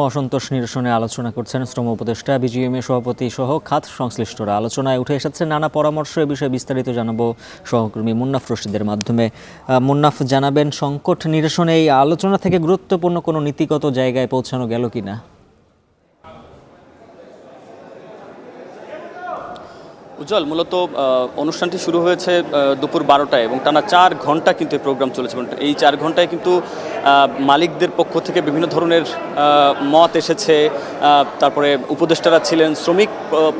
অসন্তোষ নিরসনে আলোচনা করছেন শ্রম উপদেষ্টা, বিজিএমএ সভাপতি সহ খাত সংশ্লিষ্টরা। আলোচনায় উঠে এসেছে নানা পরামর্শ। এ বিষয়ে বিস্তারিত জানাবো সহকর্মী মুন্নাফ রশিদের মাধ্যমে। মুন্নাফ, জানাবেন সংকট নিরসনে এই আলোচনা থেকে গুরুত্বপূর্ণ কোনো নীতিগত জায়গায় পৌঁছানো গেল কিনা? উজ্জ্বল, মূলত অনুষ্ঠানটি শুরু হয়েছে দুপুর 12টায় এবং টানা 4 ঘন্টা কিন্তু এই প্রোগ্রাম চলেছে। এই 4 ঘন্টায় কিন্তু মালিকদের পক্ষ থেকে বিভিন্ন ধরনের মত এসেছে, তারপরে উপদেষ্টারা ছিলেন, শ্রমিক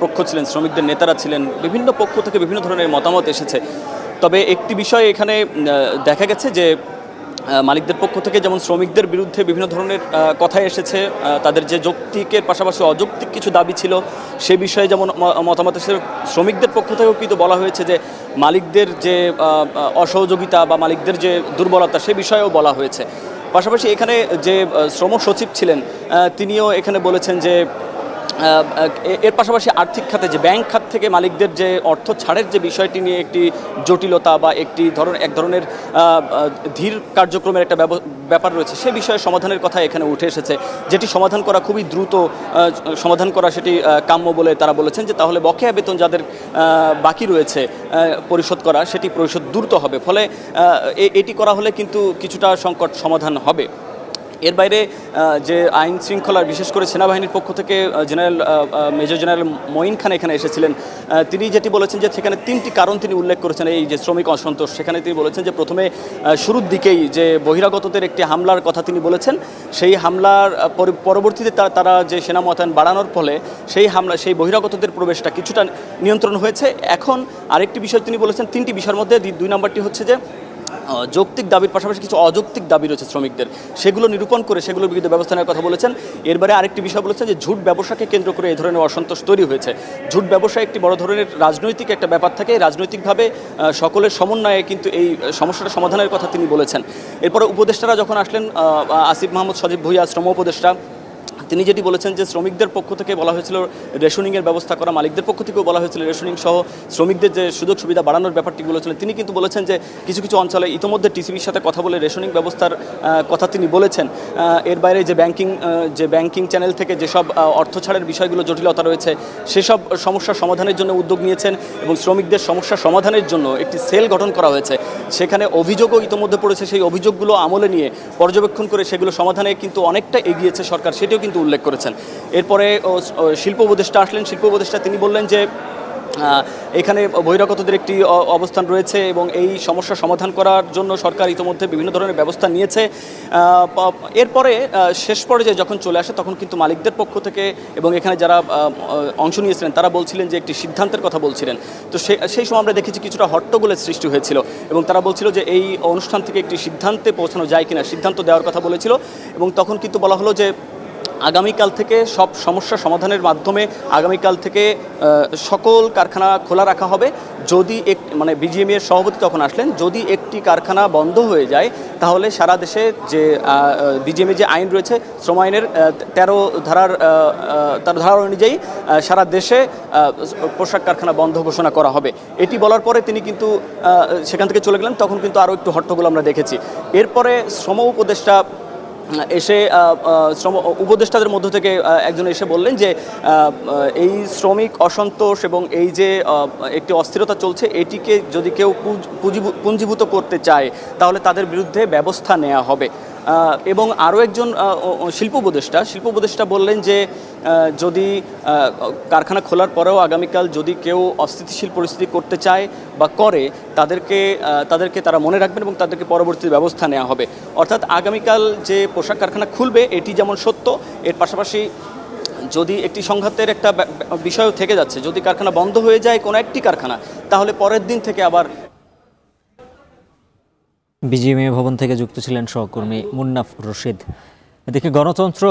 পক্ষ ছিলেন, শ্রমিকদের নেতারা ছিলেন, বিভিন্ন পক্ষ থেকে বিভিন্ন ধরনের মতামত এসেছে। তবে একটি বিষয় এখানে দেখা গেছে যে মালিকদের পক্ষ থেকে যেমন শ্রমিকদের বিরুদ্ধে বিভিন্ন ধরনের কথা এসেছে, তাদের যে যৌক্তিকের পাশাপাশি অযৌক্তিক কিছু দাবি ছিল সে বিষয়ে যেমন মতামত এসেছে। শ্রমিকদের পক্ষ থেকেও কিন্তু বলা হয়েছে যে মালিকদের যে অসহযোগিতা বা মালিকদের যে দুর্বলতা সে বিষয়েও বলা হয়েছে। পাশাপাশি এখানে যে শ্রম সচিব ছিলেন তিনিও এখানে বলেছেন যে এর পাশাপাশি আর্থিক খাতে যে ব্যাংক খাত থেকে মালিকদের যে অর্থ ছাড়ের যে বিষয়টি নিয়ে একটি জটিলতা বা এক ধরনের ধীর কার্যক্রমের একটা ব্যাপার রয়েছে, সে বিষয়ে সমাধানের কথা এখানে উঠে এসেছে, যেটি সমাধান করা খুবই দ্রুত সমাধান করা সেটি কাম্য বলে তারা বলেছেন। যে তাহলে বকেয়া বেতন যাদের বাকি রয়েছে পরিশোধ করা সেটি পরিশোধ দ্রুত হবে, ফলে এটি করা হলে কিন্তু কিছুটা সংকট সমাধান হবে। এর বাইরে যে আইন শৃঙ্খলার, বিশেষ করে সেনাবাহিনীর পক্ষ থেকে মেজর জেনারেল মঈন খান এখানে এসেছিলেন। তিনি যেটি বলেছেন যে সেখানে 3টি কারণ তিনি উল্লেখ করেছেন এই যে শ্রমিক অসন্তোষ। সেখানে তিনি বলেছেন যে প্রথমে শুরুর দিকেই যে বহিরাগতদের একটি হামলার কথা তিনি বলেছেন, সেই হামলার পরবর্তীতে তারা যে সেনা মোতায়েন বাড়ানোর ফলে সেই বহিরাগতদের প্রবেশটা কিছুটা নিয়ন্ত্রণ হয়েছে। এখন আরেকটি বিষয় তিনি বলেছেন, 3টি বিষয়ের মধ্যে 2 নম্বরটি হচ্ছে যে যৌক্তিক দাবির পাশাপাশি কিছু অযৌক্তিক দাবি রয়েছে শ্রমিকদের, সেগুলো নিরূপণ করে সেগুলোর বিরুদ্ধে ব্যবস্থা নেওয়ার কথা বলেছেন। এর বাইরে আরেকটি বিষয় বলেছেন যে ঝুট ব্যবসাকে কেন্দ্র করে এই ধরনের অসন্তোষ তৈরি হয়েছে। ঝুট ব্যবসা একটি বড় ধরনের রাজনৈতিক একটা ব্যাপার থাকে, রাজনৈতিকভাবে সকলের সমন্বয়ে কিন্তু এই সমস্যাটা সমাধানের কথা তিনি বলেছেন। এরপরে উপদেষ্টারা যখন আসলেন, আসিফ মাহমুদ সজীব ভুঁইয়া শ্রম উপদেষ্টা, তিনি যেটি বলেছেন যে শ্রমিকদের পক্ষ থেকে বলা হয়েছিল রেশনিংয়ের ব্যবস্থা করা, মালিকদের পক্ষ থেকেও বলা হয়েছিল রেশনিং সহ শ্রমিকদের যে সুযোগ সুবিধা বাড়ানোর ব্যাপারটি বলেছিলেন। তিনি কিন্তু বলেছেন যে কিছু কিছু অঞ্চলে ইতিমধ্যে টিসিবির সাথে কথা বলে রেশনিং ব্যবস্থার কথা তিনি বলেছেন। এর বাইরে যে ব্যাংকিং চ্যানেল থেকে যেসব অর্থ ছাড়ের বিষয়গুলো জটিলতা রয়েছে সেসব সমস্যার সমাধানের জন্য উদ্যোগ নিয়েছেন এবং শ্রমিকদের সমস্যা সমাধানের জন্য একটি সেল গঠন করা হয়েছে। সেখানে অভিযোগও ইতিমধ্যে পড়েছে, সেই অভিযোগগুলো আমলে নিয়ে পর্যবেক্ষণ করে সেগুলো সমাধানে কিন্তু অনেকটা এগিয়েছে সরকার, সেটিও কিন্তু উল্লেখ করেছেন। এরপরে শিল্প উপদেষ্টা আসলেন। শিল্প উপদেষ্টা তিনি বললেন যে এখানে বহিরাগতদের একটি অবস্থান রয়েছে এবং এই সমস্যা সমাধান করার জন্য সরকার ইতিমধ্যে বিভিন্ন ধরনের ব্যবস্থা নিয়েছে। এরপরে শেষ পর্যায়ে যখন চলে আসে তখন কিন্তু মালিকদের পক্ষ থেকে এবং এখানে যারা অংশ নিয়েছিলেন তারা বলছিলেন যে একটি সিদ্ধান্তের কথা বলছিলেন। তো সেই সময় আমরা দেখেছি কিছুটা হট্টগোলের সৃষ্টি হয়েছিল এবং তারা বলছিল যে এই অনুষ্ঠান থেকে একটি সিদ্ধান্তে পৌঁছানো যায় কিনা, সিদ্ধান্ত দেওয়ার কথা বলেছিল। এবং তখন কিন্তু বলা হলো যে আগামীকাল থেকে সব সমস্যা সমাধানের মাধ্যমে আগামীকাল থেকে সকল কারখানা খোলা রাখা হবে। যদি বিজিএমএর সভাপতি তখন আসলেন, যদি একটি কারখানা বন্ধ হয়ে যায় তাহলে সারা দেশে যে বিজিএমএ যে আইন রয়েছে, শ্রম আইনের 13 ধারা অনুযায়ী সারা দেশে পোশাক কারখানা বন্ধ ঘোষণা করা হবে। এটি বলার পরে তিনি কিন্তু সেখান থেকে চলে গেলেন। তখন কিন্তু আরও একটু হট্টগোল আমরা দেখেছি। এরপরে শ্রম উপদেষ্টা এসে উপদেষ্টাদের মধ্য থেকে একজন এসে বললেন যে এই শ্রমিক অসন্তোষ এবং এই যে একটি অস্থিরতা চলছে এটিকে যদি কেউ পুঞ্জীভূত করতে চায় তাহলে তাদের বিরুদ্ধে ব্যবস্থা নেওয়া হবে। এবং আরও একজন শিল্প উপদেষ্টা বললেন যে যদি কারখানা খোলার পরেও আগামীকাল যদি কেউ অস্থিতিশীল পরিস্থিতি করতে চায় বা করে তাদেরকে তারা মনে রাখবেন এবং তাদেরকে পরবর্তী ব্যবস্থা নেওয়া হবে। অর্থাৎ আগামীকাল যে পোশাক কারখানা খুলবে এটি যেমন সত্য, এর পাশাপাশি যদি একটি সংঘাতের একটা বিষয় থেকে যাচ্ছে, যদি কারখানা বন্ধ হয়ে যায় কোনো একটি কারখানা, তাহলে পরের দিন থেকে আবার। বিজিএমএ ভবন থেকে যুক্ত ছিলেন সহকর্মী মুন্নাফ রশিদ। এদিকে গণতন্ত্র